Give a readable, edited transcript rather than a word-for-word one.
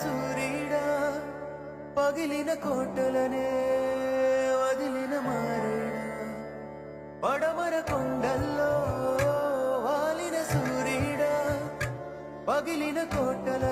సూరీడా పగిలిన కోటలనే వదిలిన మారేడా పడమర కొండల్లో వాలిన సూరీడా పగిలిన కోటల